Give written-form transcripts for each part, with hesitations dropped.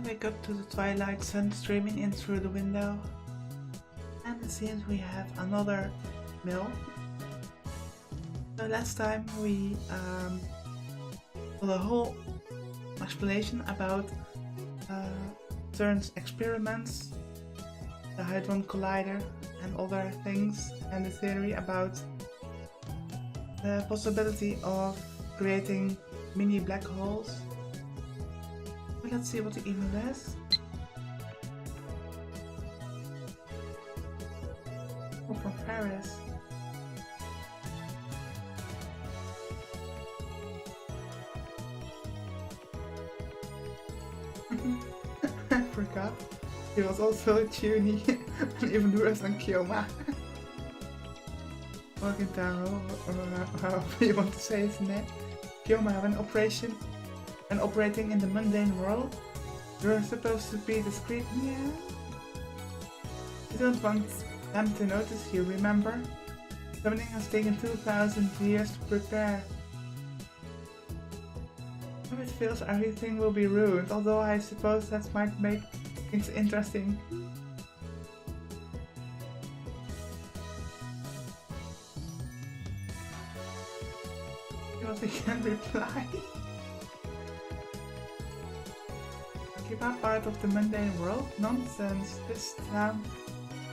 wake up to the twilight sun streaming in through the window, and it seems we have another mill. So last time we did a whole explanation about CERN's experiments, the Hadron Collider and other things, and the theory about the possibility of creating mini black holes. But let's see what the email is. Oh, from Paris. I forgot. He was also tuney and even worse than Kioma. Walking down, or however you want to say his name. Kioma, when operating in the mundane world, you're supposed to be discreet. Yeah. You don't want them to notice you, remember? Something has taken 2,000 years to prepare. If it feels everything will be ruined, although I suppose that might make things interesting. Because he can reply. Keep up part of the mundane world? Nonsense. This town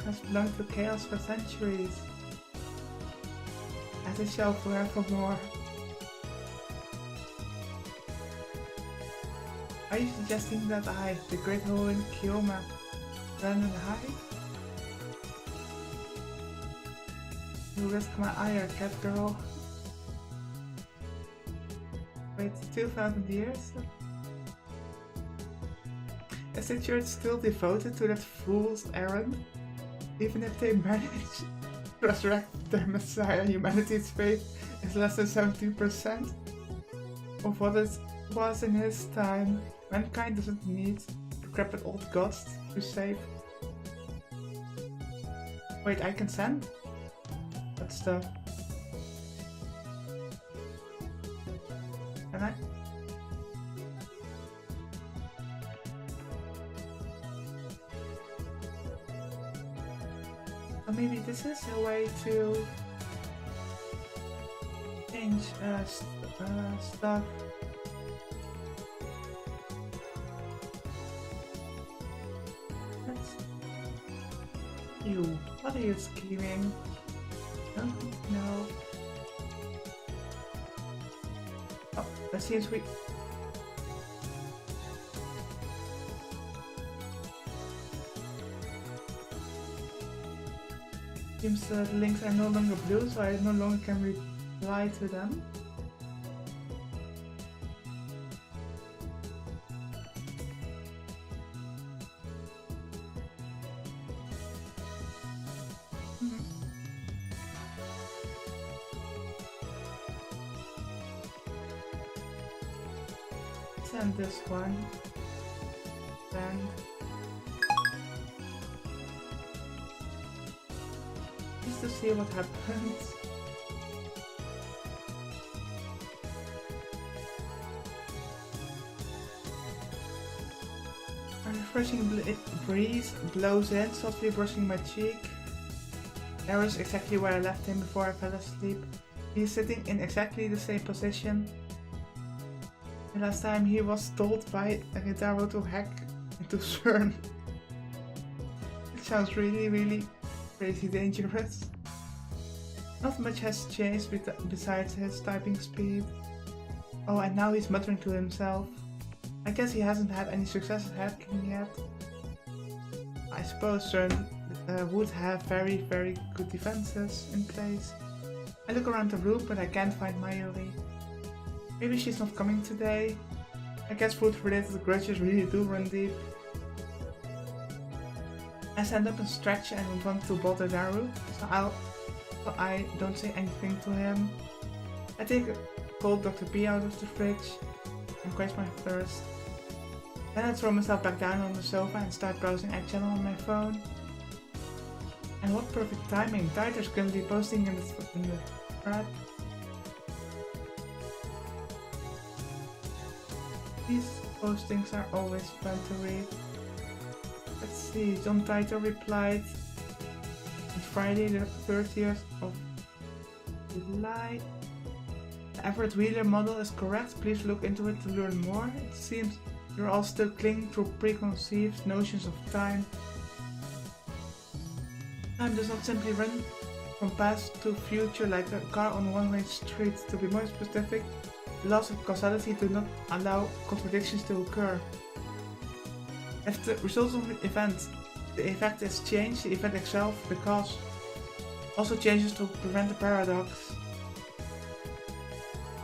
has belonged to chaos for centuries. As it shall forevermore. Are you suggesting that I, the Great Hole in Kioma, run and hide? You risk my ire, cat girl. Wait, 2,000 years? Is the church still devoted to that fool's errand? Even if they manage to resurrect their messiah, humanity's faith is less than 70% of what it was in his time. Mankind doesn't need decrepit old gods to save. Wait, I can send that stuff. Can I? Or maybe this is a way to change stuff. You, what are you scheming? No. Oh, that seems we. Seems the links are no longer blue, so I no longer can reply to them. Send this one. Send. Just to see what happens. A refreshing breeze blows in, softly brushing my cheek. There is exactly where I left him before I fell asleep. He is sitting in exactly the same position. The last time he was told by a Gitaro to hack into CERN. It sounds really crazy dangerous. Not much has changed besides his typing speed. Oh, and now he's muttering to himself. I guess he hasn't had any success at hacking yet. I suppose CERN would have very good defenses in place. I look around the room but I can't find Mayuri. Maybe she's not coming today. I guess food-related grudges really do run deep. I stand up and stretch and don't want to bother Daru, so I don't say anything to him. I take a cold Dr. P out of the fridge and quench my thirst. Then I throw myself back down on the sofa and start browsing Egg Channel on my phone. And what perfect timing! Tiger's gonna be posting in the thread. postings are always fun to read. Let's see, John Titor replied on Friday the 30th of July. The Everett Wheeler model is correct, please look into it to learn more. It seems you're all still clinging to preconceived notions of time. Time does not simply run from past to future like a car on a one-way street. To be more specific, the laws of causality do not allow contradictions to occur. If the result of an event, the effect is changed, the event itself, the cause, also changes to prevent the paradox.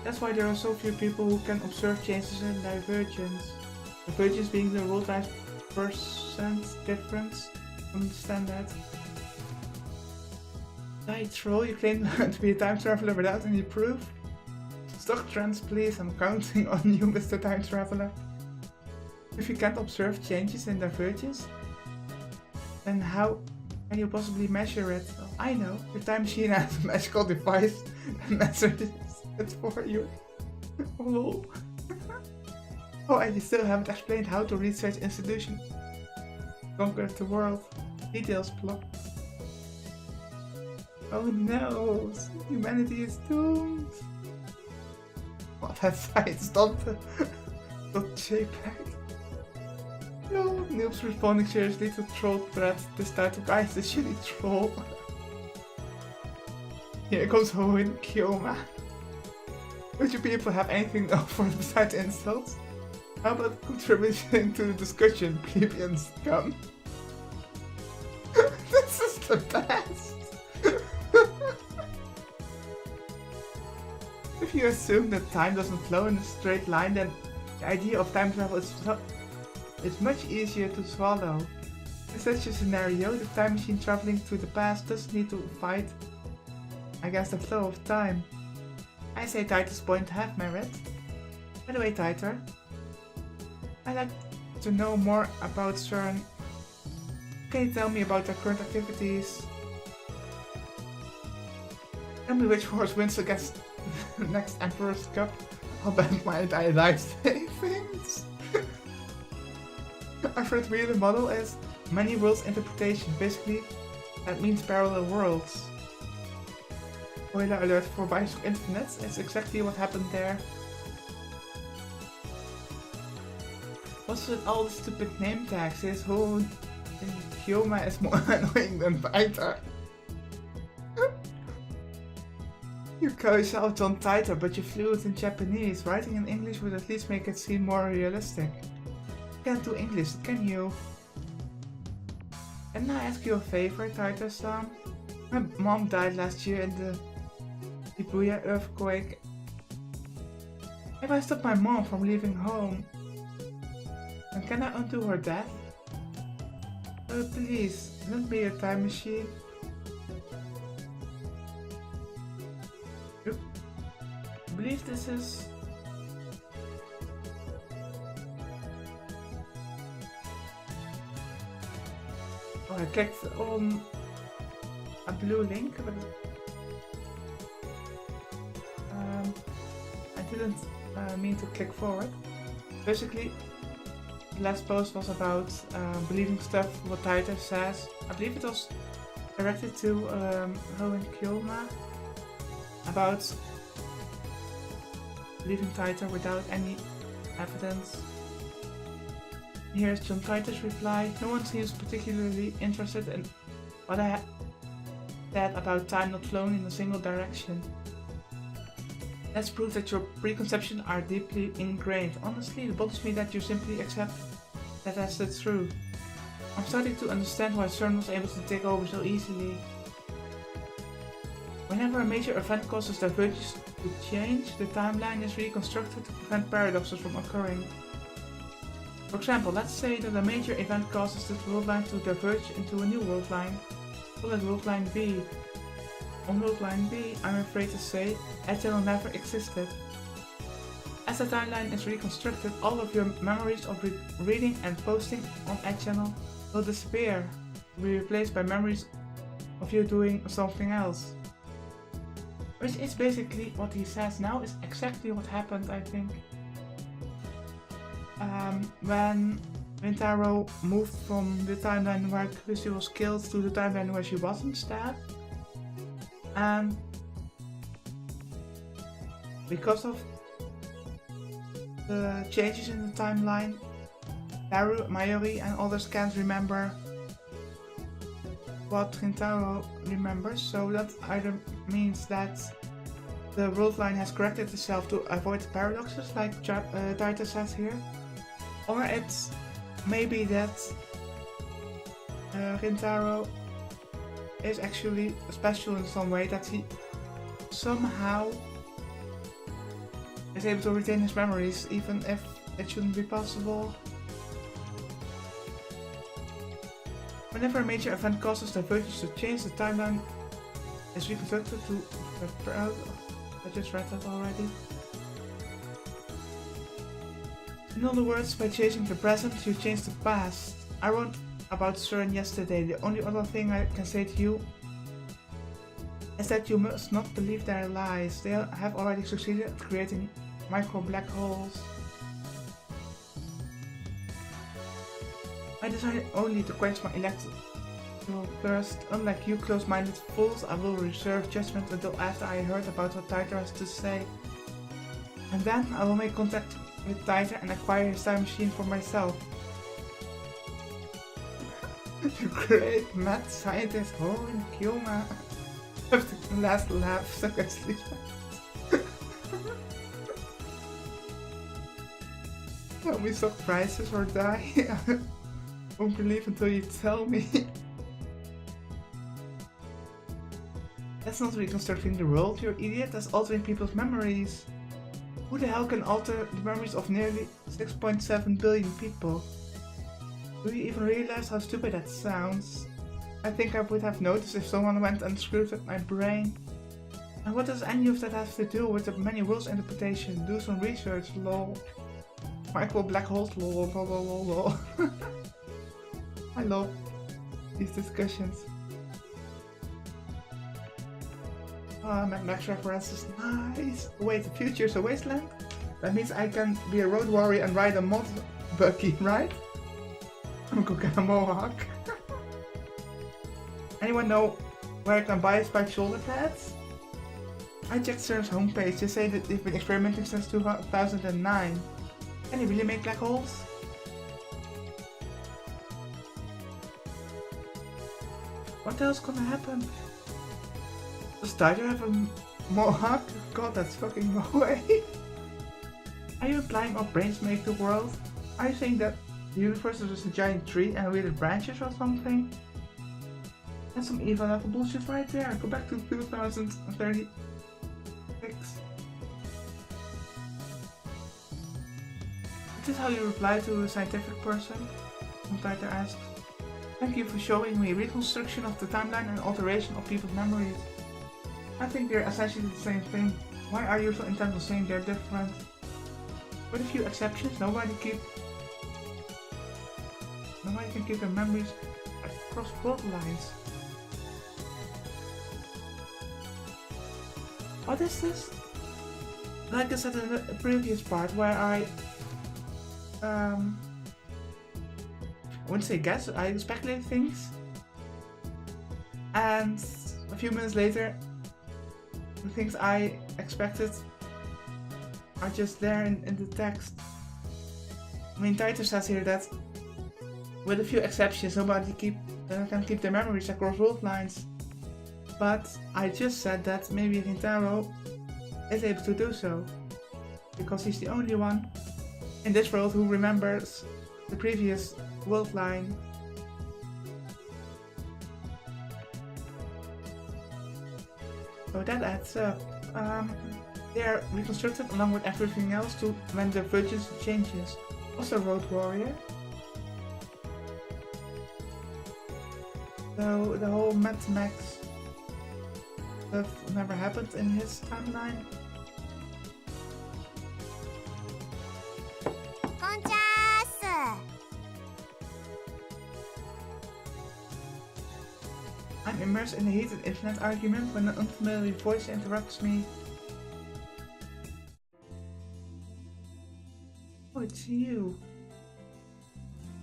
That's why there are so few people who can observe changes in divergence. Divergence being the worldwide percent difference. Understand that? Die troll, you claim to be a time traveler without any proof? Stock trends please, I'm counting on you, Mr. Time Traveler. If you can't observe changes in divergence, then how can you possibly measure it? Well, I know, your time machine has a magical device that measures it for you. Oh, and you still haven't explained how to read such institution. Conquer the world. Details plot. Oh no, humanity is doomed. What has science done to JPEG? No, noobs responding seriously to troll threats. This type of guy is the shitty troll. Here comes Hohen Kyoma. Would you people have anything to offer besides insults? How about contributing to the discussion, plebeian scum? This is the best! If you assume that time doesn't flow in a straight line, then the idea of time travel is much easier to swallow. In such a scenario, the time machine traveling to the past doesn't need to fight against the flow of time. I say Titor's point have merit. By the way, Titor, I'd like to know more about CERN. Can you tell me about their current activities? Tell me which horse wins against the next Emperor's Cup. I'll bet my entire life savings. Everett Wheeler model is many worlds interpretation. Basically, that means parallel worlds. Spoiler alert for Bioshock Infinite, it's exactly what happened there. What's with all the stupid name tags? This whole Kyoma is more annoying than Titor. You call yourself John Titor, but you're fluent in Japanese. Writing in English would at least make it seem more realistic. You can't do English, can you? Can I ask you a favor, Titor-san? My mom died last year in the Shibuya earthquake. If I stop my mom from leaving home, then can I undo her death? Please, lend me a time machine. I believe this is... Oh, I clicked on a blue link, but I didn't mean to click forward. Basically, the last post was about believing stuff what Titor says. I believe it was directed to Hohen Kyoma about believing Titor without any evidence. Here's John Titor's reply. No one seems particularly interested in what I said about time not flowing in a single direction. Let's prove that your preconceptions are deeply ingrained. Honestly, it bothers me that you simply accept that as the truth. I'm starting to understand why CERN was able to take over so easily. Whenever a major event causes divergence to change, the timeline is reconstructed to prevent paradoxes from occurring. For example, let's say that a major event causes this world line to diverge into a new world line. Call it world line B. On world line B, I'm afraid to say, Agile never existed. As the timeline is reconstructed, all of your memories of reading and posting on Agile will disappear, be replaced by memories of you doing something else. Which is basically what he says now, is exactly what happened, I think. when Rintaro moved from the timeline where Chrissy was killed to the timeline where she wasn't stabbed. And because of the changes in the timeline, Daru, Mayuri and others can't remember what Rintaro remembers, so that either means that the world line has corrected itself to avoid paradoxes like Taita says here, or it's maybe that Rintaro is actually special in some way, that he somehow is able to retain his memories even if it shouldn't be possible. Whenever a major event causes divergence to change, the timeline is reconstructed to I just read that already. In other words, by changing the present, you change the past. I wrote about CERN yesterday. The only other thing I can say to you is that you must not believe their lies. They have already succeeded at creating micro black holes. I decided only to quench my electrical thirst. Unlike you close-minded fools, I will reserve judgment until after I heard about what Taita has to say. And then I will make contact with Taita and acquire his time machine for myself. You great mad scientist, holy Kyoma. After the last laugh, stuck asleep. Tell me surprises or die. I won't believe until you tell me. That's not reconstructing the world, you idiot. That's altering people's memories. Who the hell can alter the memories of nearly 6.7 billion people? Do you even realize how stupid that sounds? I think I would have noticed if someone went and screwed with my brain. And what does any of that have to do with the many worlds interpretation? Do some research, lol. Micro black holes, lol, lol, lol, lol, lol. I love these discussions. Mad Max references, nice! Wait, the future is a wasteland? That means I can be a road warrior and ride a mod buggy, right? I'm gonna get a mohawk. Anyone know where I can buy spiked shoulder pads? I checked CERN's homepage. They say that they've been experimenting since 2009. Can they really make black holes? What else gonna happen? Does Taita have a mohawk? God, that's fucking no way. Are you implying our brains make the world? Are you saying that the universe is just a giant tree and weird branches or something? That's some evil level bullshit right there. Go back to 2036. Is this how you reply to a scientific person? Taita asks. Thank you for showing me reconstruction of the timeline and alteration of people's memories. I think they're essentially the same thing. Why are you so intent on saying they're different? With a few exceptions, nobody can keep their memories across world lines. What is this? Like I said in the previous part where I wouldn't say guess, I speculate things, and a few minutes later the things I expected are just there in the text. I mean, Taita says here that with a few exceptions nobody can keep their memories across world lines, but I just said that maybe Rintaro is able to do so because he's the only one in this world who remembers the previous world line. So that adds up. They are reconstructed along with everything else to when the divergence changes. Also Road Warrior. So the whole Mad Max stuff never happened in his timeline. I'm immersed in a heated internet argument when an unfamiliar voice interrupts me. Oh, it's you.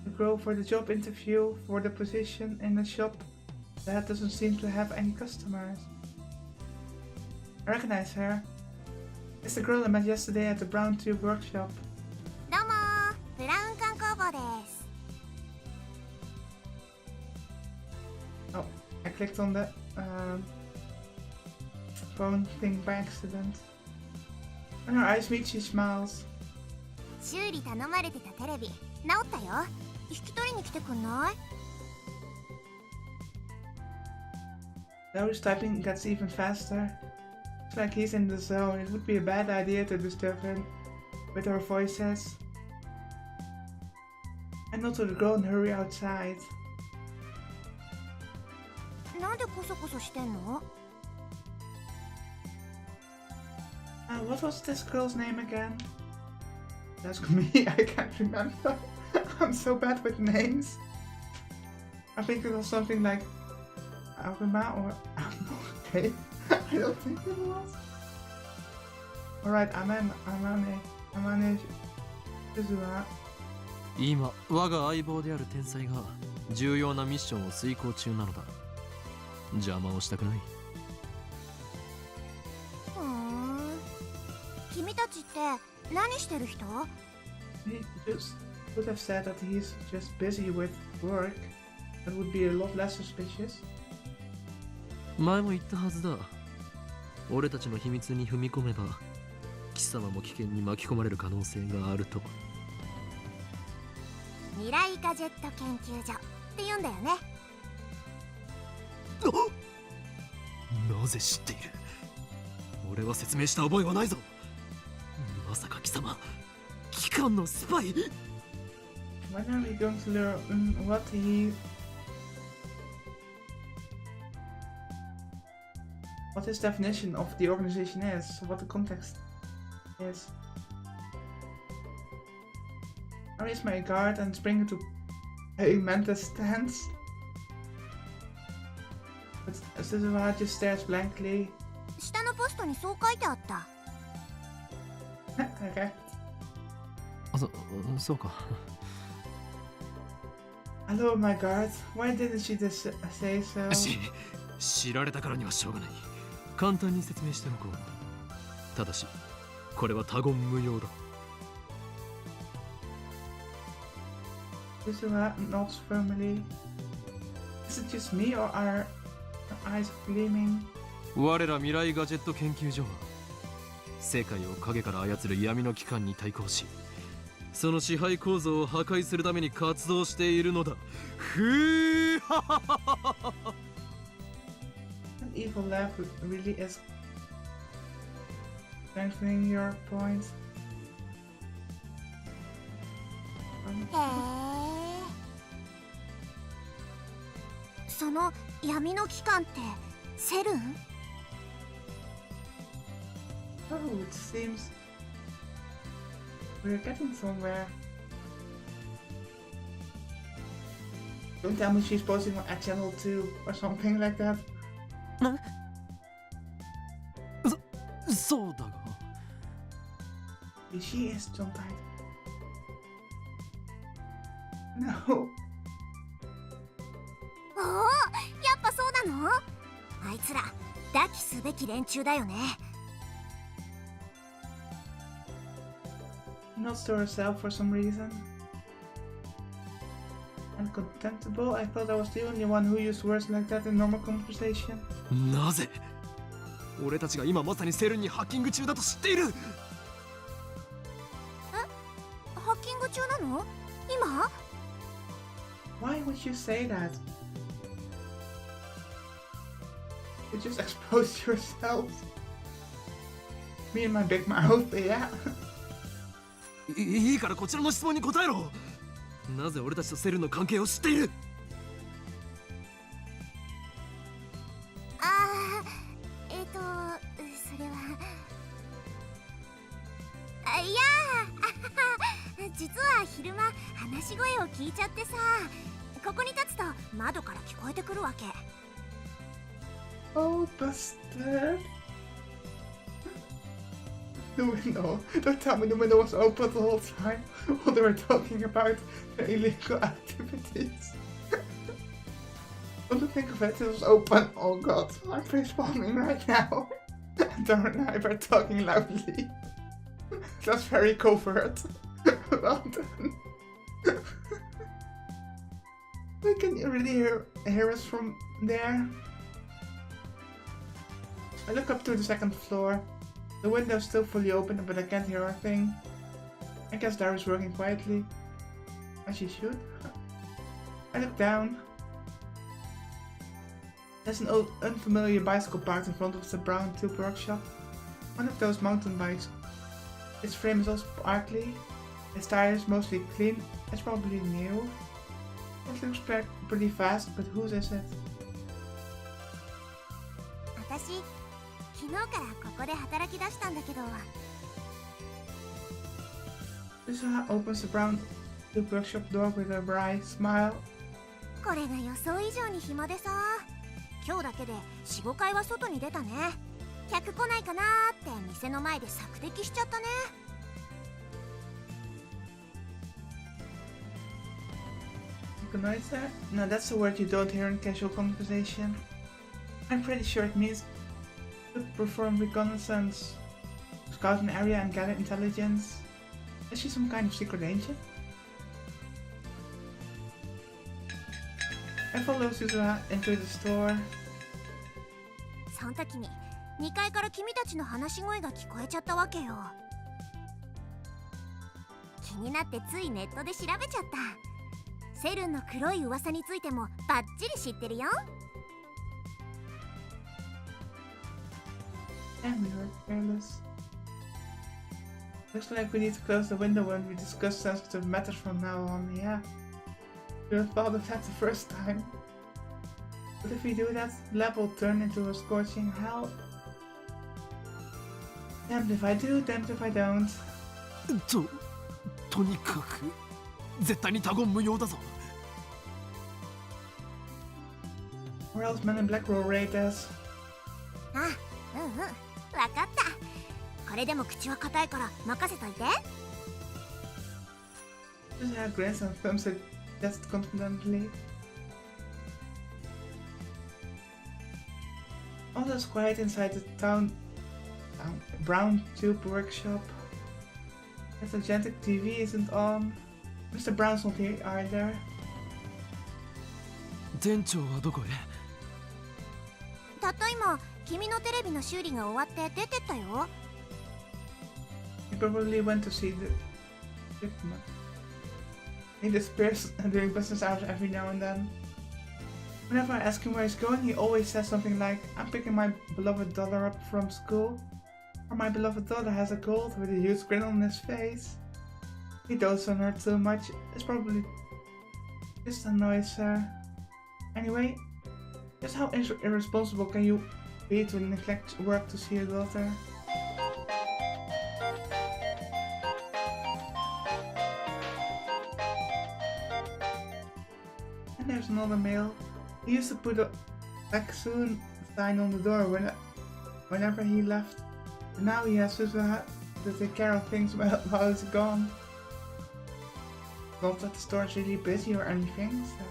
The girl for the job interview for the position in the shop that doesn't seem to have any customers. I recognize her. It's the girl I met yesterday at the Brown Tube workshop. どうも、ブラウン管工房です。 Oh, I clicked on the phone thing by accident. On her eyes meet, she smiles. 修理頼まれてたテレビ、治ったよ。引き取りに来てくんない？ Laurie's typing gets even faster. It's like he's in the zone. It would be a bad idea to disturb him with her voices. And not to the girl and hurry outside. なんでコソコソしてんの？ What was this girl's name again? Ask me, I can't remember. I'm so bad with names. I think it was something like Aruma or okay. I don't think it was. Alright, Amane Shizua. 今、我が相棒である天才が重要なミッションを遂行中なのだ。邪魔をしたくない。君たちって何してる人？ He just would have said that he's just busy with work. That would be a lot less suspicious. 前も言ったはずだ。俺たちの秘密に踏み込めば、貴様も危険に巻き込まれる可能性があると。未来ガジェット研究所って言うんだよね。なぜ知っている？俺は説明した覚えはないぞ。まさか貴様、機関のスパイ？ When are we going to learn what his definition of the organization is, what the context is. I raise my guard and spring into a mental stance. But Suzuha just stares blankly. 下のポストにそう書いてあった。Okay. そうか。I lowered my guard. Why didn't she just say so? 知られたからにはしょうがない。簡単に説明しておこう。ただし、これは他言無用だ。Suzuha nods firmly. Is it just me or are her eyes gleaming? 我ら未来ガジェット研究所は世界を影から操る闇の機関に対抗し、その支配構造を破壊するために活動しているのだ。ふーはははは。 An evil laugh really is strengthening your point. へえ。その闇の機関ってセルン？ Oh, it seems we're getting somewhere. Don't tell me she's posting on channel 2 or something like that. そうだが。She is John Tide. No. おお、やっぱそうなの？あいつら抱きすべき連中だよね。Nods to herself for some reason. And contemptible? I thought I was the only one who used words like that in normal conversation. なぜ？俺たちが今まさにセルンにハッキング中だと知っている。ハッキング中なの？今？ Why would you say that? You just exposed yourself. Me and my big mouth, yeah. いいからこちらの質問に答えろ。なぜ俺たちとセルンの関係を知っている？それは。いや実は昼間話し声を聞いちゃってさ、ここに立つと窓から聞こえてくるわけ。Oh, busted. The window. Don't tell me the window was open the whole time while they were talking about their illegal activities. Come to think of it, it was open. Oh god, I'm facepalming right now. And Dora and I were talking loudly. That's very covert. Well done. Can you really hear us from there? I look up to the second floor. The window's still fully open, but I can't hear a thing. I guess Dara's working quietly. As she should. I look down. There's an old, unfamiliar bicycle parked in front of the brown tube workshop. One of those mountain bikes. Its frame is also sparkly. Its tires mostly clean. It's probably new. It looks pretty fast, but whose is it? 私、昨日からここで働き出したんだけど。Suzuha opens the brown tube workshop door with a bright smile. これが予想以上に暇でさ。今日だけで 4,5 回は外に出たね。客来ないかなーって店の前で索敵しちゃったね。Recognize that? No, that's a word you don't hear in casual conversation. I'm pretty sure it means to perform reconnaissance, scout an area and gather intelligence. Is she some kind of secret agent? I follow Suzuha into the store. その時に2階から君たちの話し声が聞こえちゃったわけよ。気になってついネットで調べちゃった。セルンの黒い噂についてもバッチリ知ってるよ。And we were careless. Looks like we need to close the window when we discuss sensitive matters from now on, yeah. Should have thought of that the first time. But if we do that, the lab will turn into a scorching hell. Damned if I do, damned if I don't. とにかく絶対に他言無用だぞ。Or else men in black will raid us. あ、わかった。これでも口は硬いから任せといて。Suzuha grins and thumbs it just confidently. All is quiet inside the brown tube workshop. The gigantic TV isn't on. Mr. Brown's not here either. 店長はどこへ？たった今、君のテレビの修理が終わって出てったよ。He probably went to see the shipment. He disappears during business hours every now and then. Whenever I ask him where he's going, he always says something like, I'm picking my beloved daughter up from school. Or my beloved daughter has a cold with a huge grin on his face. He dotes on her too much. It's probably just annoys her. Anyway, just how irresponsible can you be to neglect work to see your daughter? And there's another mail. He used to put a back soon sign on the door whenever he left. But now he has to take care of things while he's gone. Not that the store is really busy or anything, so.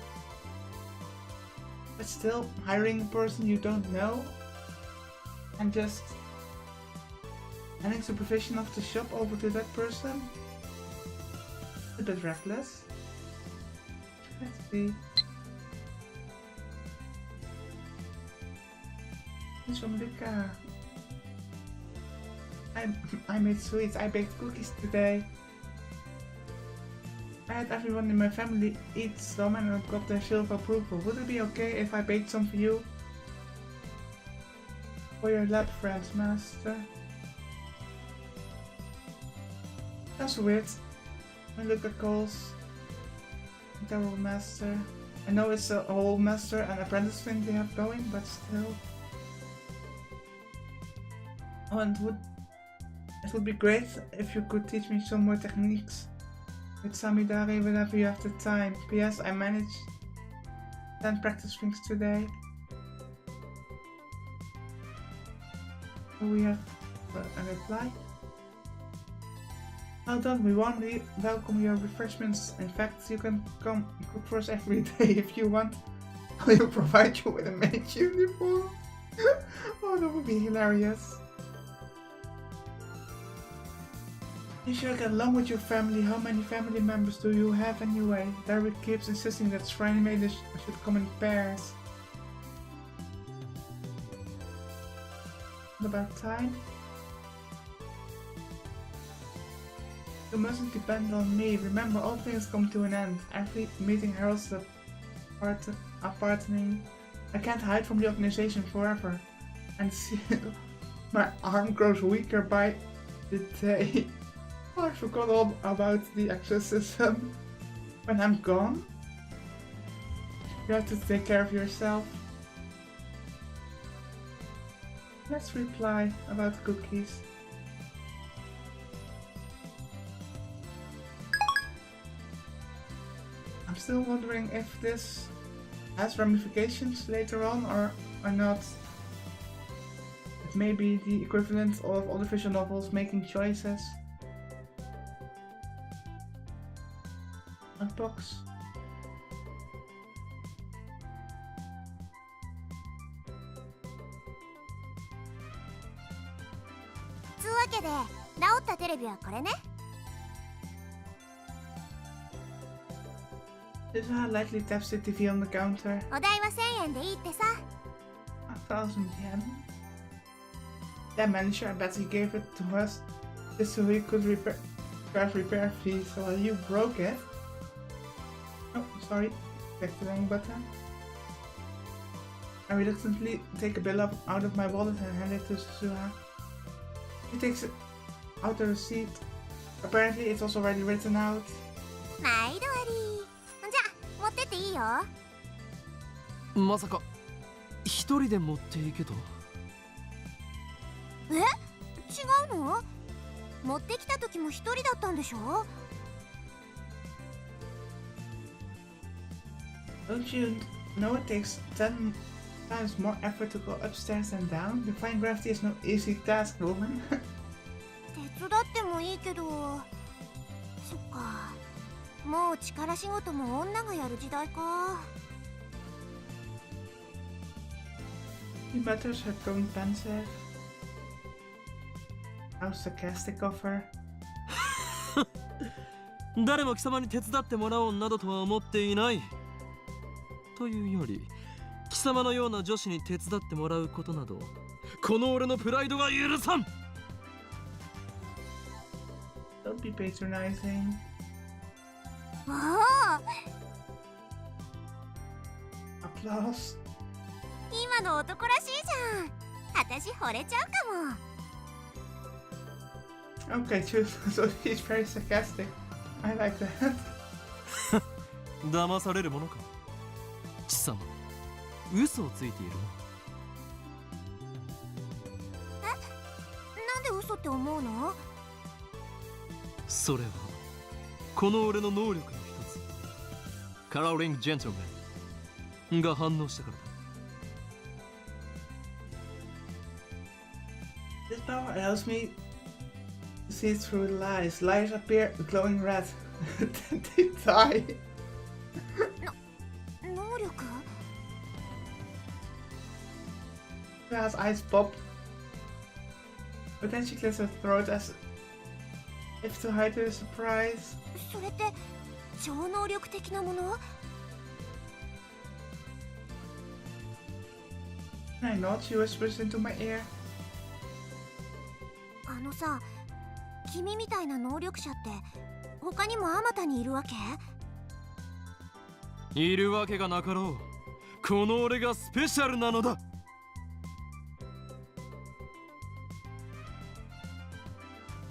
But still, hiring a person you don't know and just handing supervision of the shop over to that person? A bit reckless. Let's see. This from Luca. I made sweets. I baked cookies today. I had everyone in my family eat some and I got their seal of approval. Would it be okay if I baked some for you? For your lab friends, master. That's weird. When Luca calls the old master. I know it's a whole master and apprentice thing they have going, but still. Oh, and it would be great if you could teach me some more techniques with Samidari whenever you have the time. P.S. I managed 10 practice things today. So we have a reply. Well done, we warmly welcome your refreshments. In fact, you can come cook for us every day if you want. We'll provide you with a maid's uniform. Oh, that would be hilarious. You should get along with your family. How many family members do you have anyway? Derek keeps insisting that shrine maidens should come in pairs. About time. You mustn't depend on me. Remember, all things come to an end. Every meeting heralds the pardoning. I can't hide from the organization forever. And see, my arm grows weaker by the day. Oh, I forgot all about the exorcism. When I'm gone, you have to take care of yourself. Let's reply about cookies. I'm still wondering if this has ramifications later on or not. It may be the equivalent of other visual novels making choices. Unbox. つうわけで直ったテレビはこれね。 There's a lightly tapped TV on the counter. お代は1000円でいいってさ。 1,000 yen. That manager, I bet he gave it to us just so he could repair fees while you broke it. Oh, sorry, clicked the wrong button. I reluctantly take a bill out of my wallet and hand it to Suzuha. He takes it out the receipt. Apparently, it's also already written out. 毎度あり。じゃあ持ってっていいよ。まさか一人で持っていけと？え？違うの？持ってきた時も一人だったんでしょ？ Don't you know it takes 10 times more effort to go upstairs than down? Defying gravity is no easy task, woman. 手伝ってもいいけど。そっか。もう力仕事も女がやる時代か。 He mutters, her tone pensive. How sarcastic of her. 誰も貴様に手伝ってもらおうなどとは思っていない。というより、貴様のような女子に手伝ってもらうことなど、この俺のプライドが許さん。Don't be patronizing. おお。 Applause. 今の男らしいじゃん。私惚れちゃうかも。 Okay, so he's very sarcastic. I like that. 騙されるものか。貴様、嘘をついているな。え？なんで嘘って思うの？それはこの俺の能力の一つ、カラーリングジェントルマンが反応したからだ。This power allows me to see through lies. Lies appear glowing red. Then they die. 能力？ Suzuha's eyes pop. But then she clears her throat as if to hide her surprise. それって超能力的なもの？ I nod, she whispers into my ear. あのさ、君みたいな能力者って他にもあまたにいるわけ？いるわけがなかろう。この俺がスペシャルなのだ。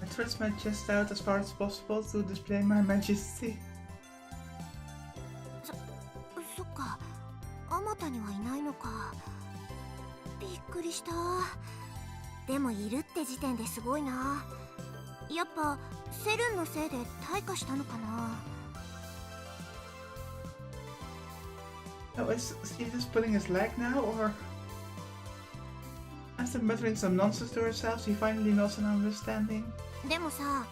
I thrust my chest out as far as possible to display my majesty. そっか、あまたにはいないのか。びっくりした。でもいるって時点ですごいな。やっぱセルンのせいで退化したのかな。 Oh, is he just pulling his leg now, or? After muttering some nonsense to herself, she finally nods an understanding. でもさ、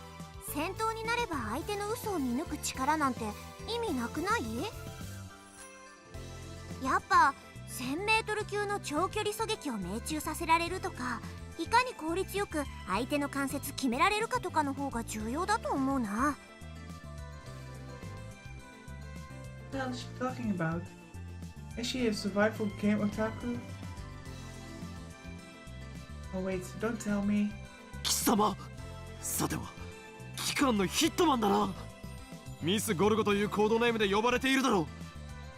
戦闘になれば相手の嘘を見抜く力なんて意味なくない？やっぱ 1000m 級の長距離狙撃を命中させられるとか、いかに効率よく相手の関節決められるかとかの方が重要だと思うな。What else is she talking about? Is she a survival game otaku? Oh wait, don't tell me. 貴様、さては機関のヒットマンだな。ミス・ゴルゴというコードネームで呼ばれているだろう。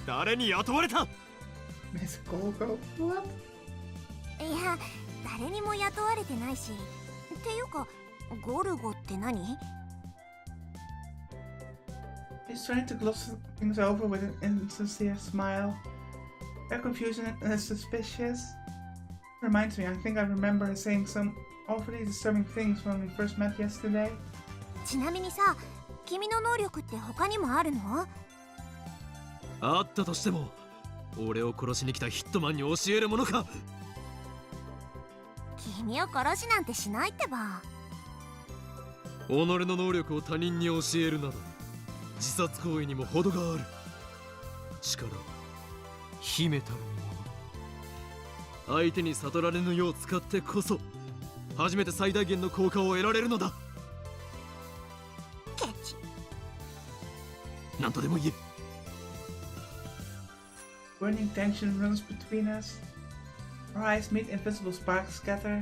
誰に雇われた？ Miss Golgo? What? いや、誰にも雇われてないし。っていうか、ゴルゴって何？ He's trying to gloss things over with an insincere smile. They're confusing and suspicious. Reminds me, I think I remember her saying some awfully disturbing things when we first met yesterday. ちなみにさ、君の能力って他にもあるの？あったとしても、俺を殺しに来たヒットマンに教えるものか。君を殺しなんてしないってば。己の能力を他人に教えるなど自殺行為にも程がある。力、秘めたるもの、相手に悟られぬよう使ってこそ初めて最大限の効果を得られるのだ。ケチ。何とでも言え。Burning tension runs between us. Our eyes meet, invisible sparks scatter.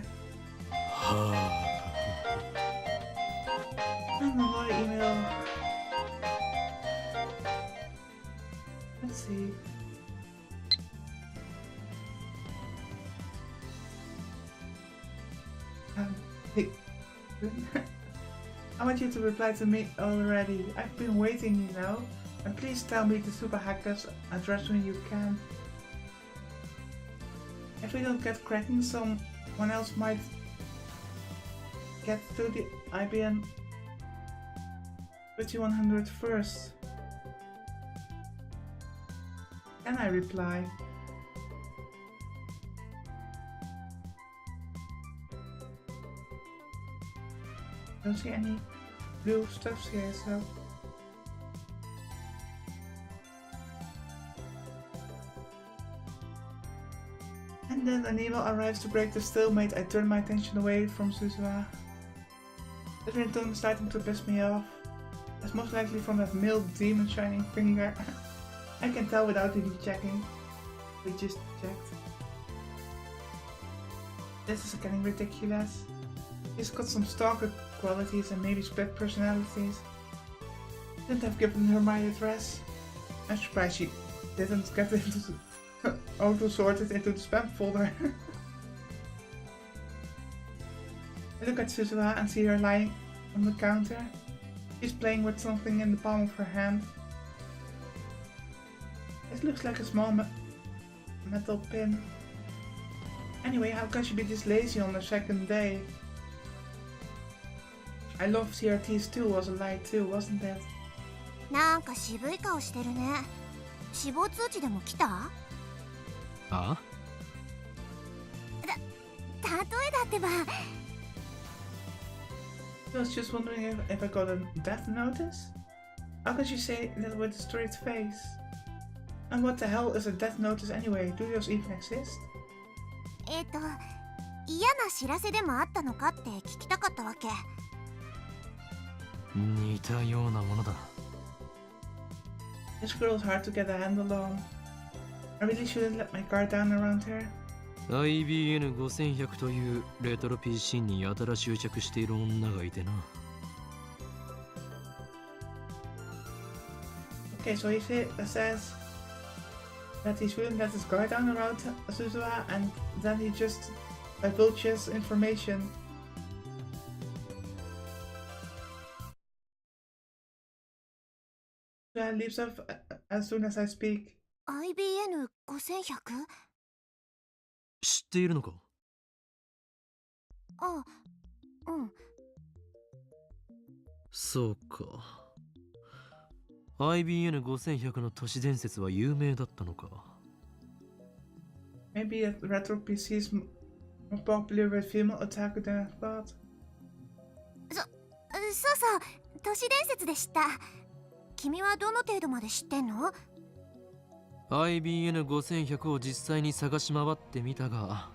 And another email. Let's see. Hey, I want you to reply to me already. I've been waiting, you know. And please tell me the super hacker's address when you can. If we don't get cracking, someone else might get to the IBN5100's first. Can I reply? Don't see any blue stuffs here, so. And then an email arrives to break the stalemate. I turn my attention away from Suzuha. The ringtone is starting to piss me off. It's most likely from that male demon shining finger. I can tell without even checking. We just checked. This is getting ridiculous. He's got some stalker qualities and maybe split personalities. Shouldn't have given her my address. I'm surprised she didn't get it auto-sorted into the spam folder. I look at Suzuha and see her lying on the counter. She's playing with something in the palm of her hand. It looks like a small metal pin. Anyway, how can she be this lazy on the second day? I love CRTs too was a lie too, wasn't it? なんか渋い顔してるね。死亡通知でも来た？あ？例えだってば。I was just wondering if I got a death notice? How can she say that with a straight face? And what the hell is a death notice anyway? Do those even exist? 嫌な知らせでもあったのかって聞きたかったわけ。似たようなものだ。This girl is hard to get a handle on. I really shouldn't let my guard down around her. IBN5100 というレトロ PC にやたら執着している女がいてな。Okay, so he says that he shouldn't let his guard down around Suzuha, and then he just divulges information. Suzuha leaps up as soon as I speak. IBN5100？ 知っているのか？あ、うん。そうか。IBN5100 の都市伝説は有名だったのか。Maybe a retro PC is more popular with female otaku than I thought. そうそう、都市伝説で知った。君はどの程度まで知ってんの？ IBN5100 を実際に探し回ってみたが、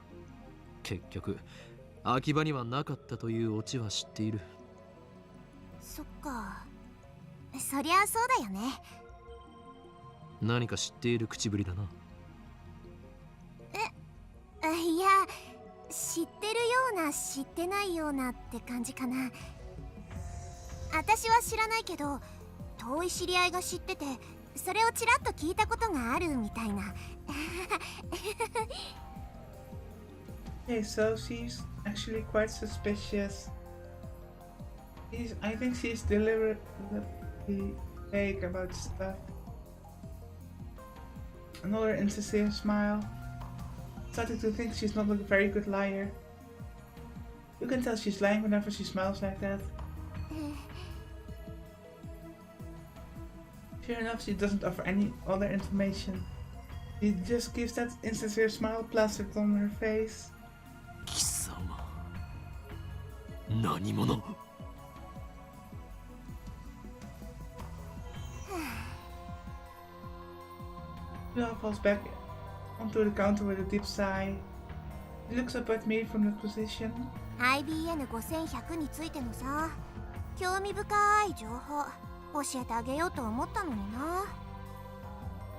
結局秋葉にはなかったというオチは知っている。そっか、そりゃそうだよね。何か知っている口ぶりだな。いや、知ってるような知ってないようなって感じかな。私は知らないけど、遠い知り合いが知ってて、それをちらっと聞いたことがあるみたいな。Okay, so she's actually quite suspicious. I think she's deliberately vague about stuff. Another insincere smile. Starting to think she's not a very good liar. You can tell she's lying whenever she smiles like that. Sure enough, she doesn't offer any other information. She just gives that insincere smile plastered on her face. 貴様、何者? Lua falls back onto the counter with a deep sigh. He looks up at me from that position. IBN5100 についてのさ、興味深い情報教えてあげようと思ったのにな。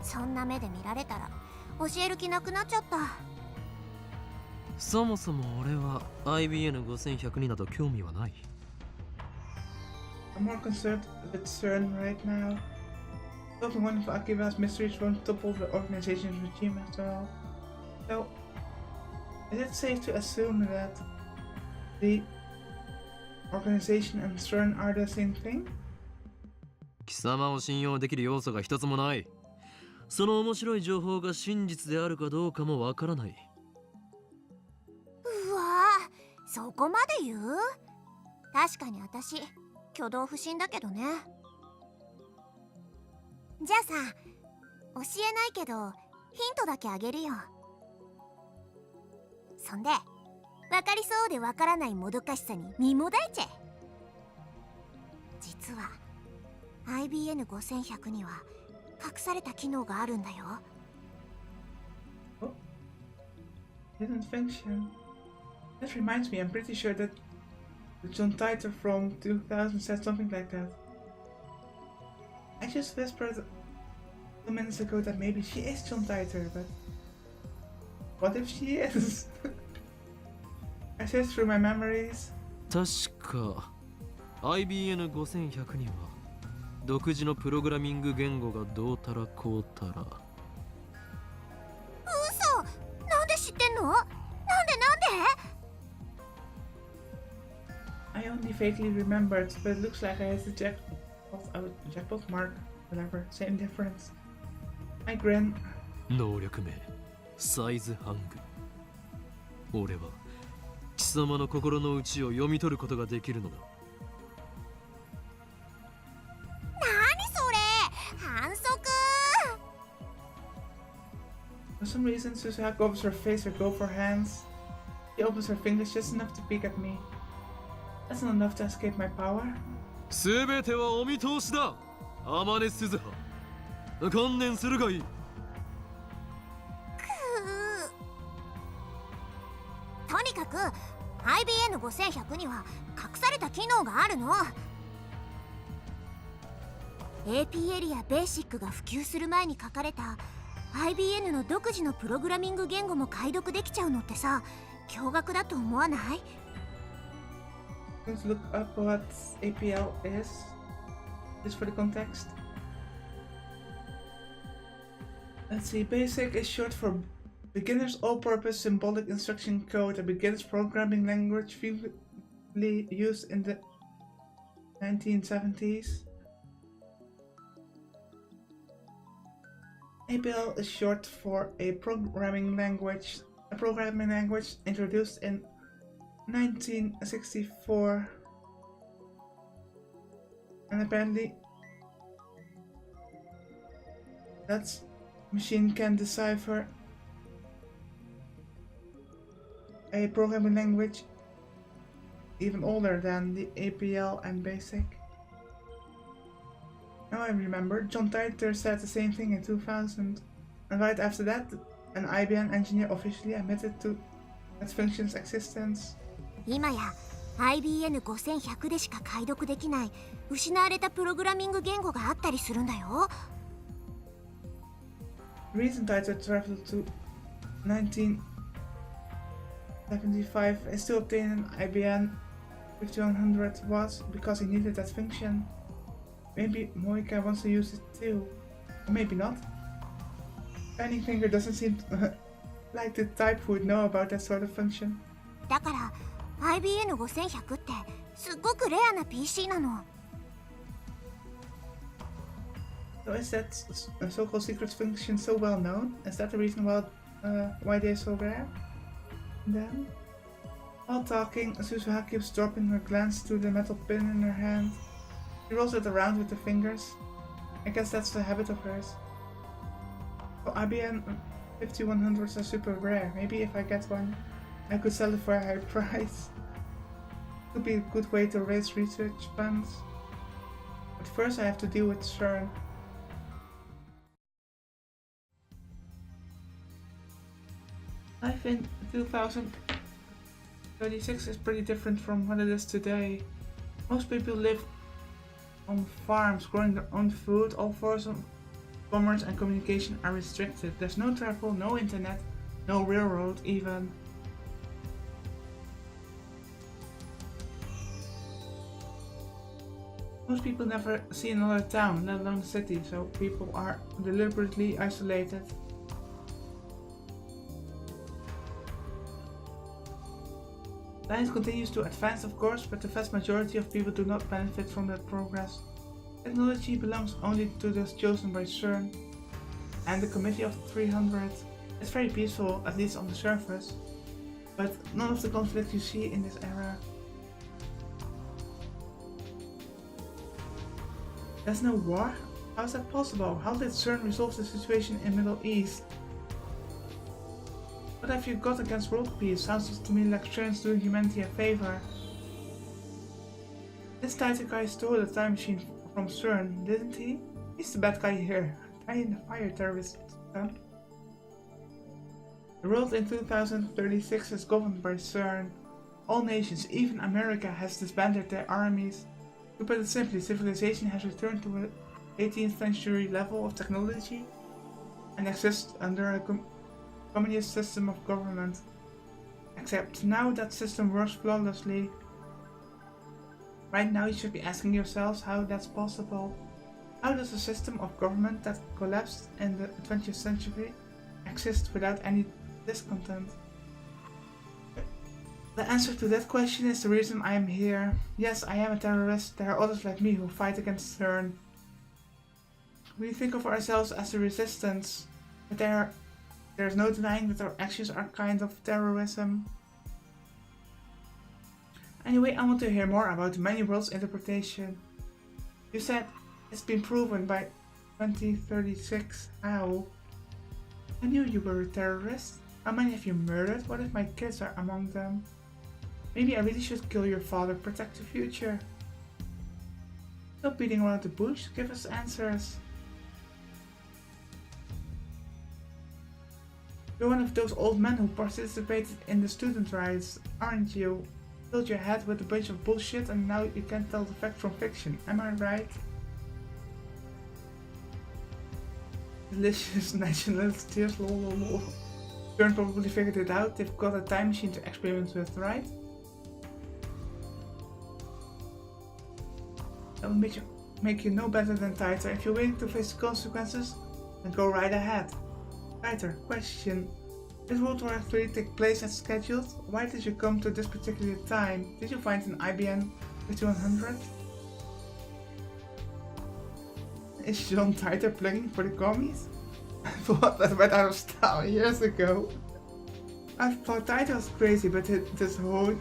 そんな目で見られたら教える気なくなっちゃった。そもそも俺は IBN5100 になど興味はない。I'm more concerned with CERN right now. Solving one of Akiba's mysteries won't topple the organization's regime after all. So, is it safe to assume that the organization and CERN are the same thing? 貴様を信用できる要素が一つもない。その面白い情報が真実であるかどうかもわからない。うわぁ、そこまで言う？確かに私、挙動不審だけどね。じゃあさ、教えないけどヒントだけあげるよ。そんで、分かりそうで分からないもどかしさに身もだえちゃえ。実は IBN5100 には隠された機能があるんだよ。Oh, didn't function. This reminds me, I'm pretty sure that the John Titor from 2000 said something like that. I just whispered 2 minutes ago that maybe she is John Titor, but what if she is? I searched through my memories. 確か IBN5100 には独自のプログラミング言語がどうたらこうたら。嘘！なんで知ってんの？なんでI only vaguely remembered, but it looks like I had the jackpot mark, whatever, same difference. I grin. 能力名サイズハング。俺は貴様の心の内を読み取ることができるのだ。何それ？反則！ For some reason, Suzuha covers her face with both her hands. She opens her fingers just enough to peek at me. That's not enough to escape my power. すべてはお見通しだ。アマネスズハ。観念するがいい。とにかく IBN5100 には隠された機能があるの。 AP エリアベーシックが普及する前に書かれた IBN の独自のプログラミング言語も解読できちゃうのってさ、驚愕だと思わない？ Let's look up what APL is. Just for the context. Let's see, BASIC is short for Beginner's All-Purpose Symbolic Instruction Code, a beginner's programming language frequently used in the 1970s. APL is short for a programming language introduced in 1964, and apparently that machine can decipher a programming language even older than the APL and Basic. Now I remember, John Titor said the same thing in 2000, and right after that, an IBN engineer officially admitted to that function's existence. 今や IBN5100 でしか解読できない失われたプログラミング言語があったりするんだよ。The reason Titor traveled to 1975 is to obtain an IBN5100 was because he needed that function. Maybe Moika wants to use it too, or maybe not. Shining Finger doesn't seem like the type who would know about that sort of function. だから IBN5100 ってすっごくレアな PC なの。So is that so-called secret function so well known? Is that the reason why they're so rare? And then, while talking, Suzuha keeps dropping her glance to the metal pin in her hand. She rolls it around with her fingers. I guess that's the habit of hers. So IBN5100's are super rare. Maybe if I get one, I could sell it for a high price. Could be a good way to raise research funds. But first I have to deal with CERN. Life in 2036 is pretty different from what it is today. Most people live on farms, growing their own food. All forms of commerce and communication are restricted. There's no travel, no internet, no railroad even. Most people never see another town, let alone a city, so people are deliberately isolated. Science continues to advance, of course, but the vast majority of people do not benefit from that progress. Technology belongs only to those chosen by CERN and the Committee of 300. It's very peaceful, at least on the surface, but none of the conflict you see in this era. There's no war? How is that possible? How did CERN resolve the situation in Middle East? What have you got against world peace? Sounds to me like CERN's doing humanity a favor. This Titor guy stole the time machine from CERN, didn't he? He's the bad guy here. Die in the fire, terrorist. Huh? The world in 2036 is governed by CERN. All nations, even America, has disbanded their armies. To put it simply, civilization has returned to an 18th century level of technology and exists under a communist system of government. Except now that system works flawlessly. Right now you should be asking yourselves how that's possible. How does a system of government that collapsed in the 20th century exist without any discontent? The answer to that question is the reason I am here. Yes, I am a terrorist. There are others like me who fight against CERN. We think of ourselves as the resistance, but there's no denying that our actions are kind of terrorism. Anyway, I want to hear more about the many worlds interpretation. You said it's been proven by 2036. How? I knew you were a terrorist. How many have you murdered? What if my kids are among them? Maybe I really should kill your father, protect the future. Stop beating around the bush, give us answers. You're one of those old men who participated in the student riots, aren't you? Filled your head with a bunch of bullshit and now you can't tell the fact from fiction, am I right? Delicious nationalist tears, lol. CERN probably figured it out. They've got a time machine to experiment with, right? That will make you no better than Titor. If you're willing to face the consequences, then go right ahead. Titor, question. Did World War III take place as scheduled? Why did you come to this particular time? Did you find an IBN5100? Is John Titor plugging for the commies? I thought that went out of style years ago. I thought Titor was crazy, but this whole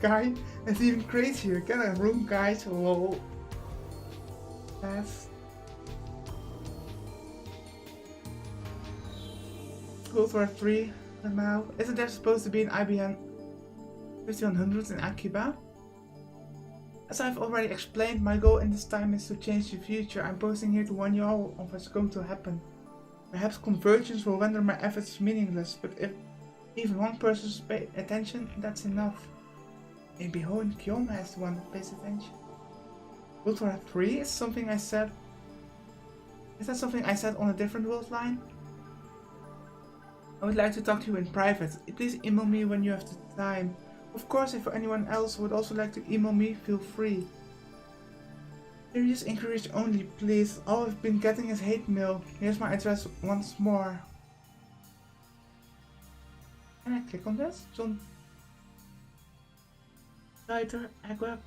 guy is even crazier. Get a room, guys. Lol. That's World War III now. Isn't there supposed to be an IBN 5100 in Akiba? As I've already explained, my goal in this time is to change the future. I'm posting here to warn you all of what's going to happen. Perhaps convergence will render my efforts meaningless, but if even one person pays attention, that's enough. Maybe Ho and Kyoma is the one that pays attention. World War 3 is something I said. Is that something I said on a different world line? I would like to talk to you in private. Please email me when you have the time. Of course, if anyone else would also like to email me, feel free. Serious inquiries only, please. All I've been getting is hate mail. Here's my address once more. Can I click on this? John Writer, Agua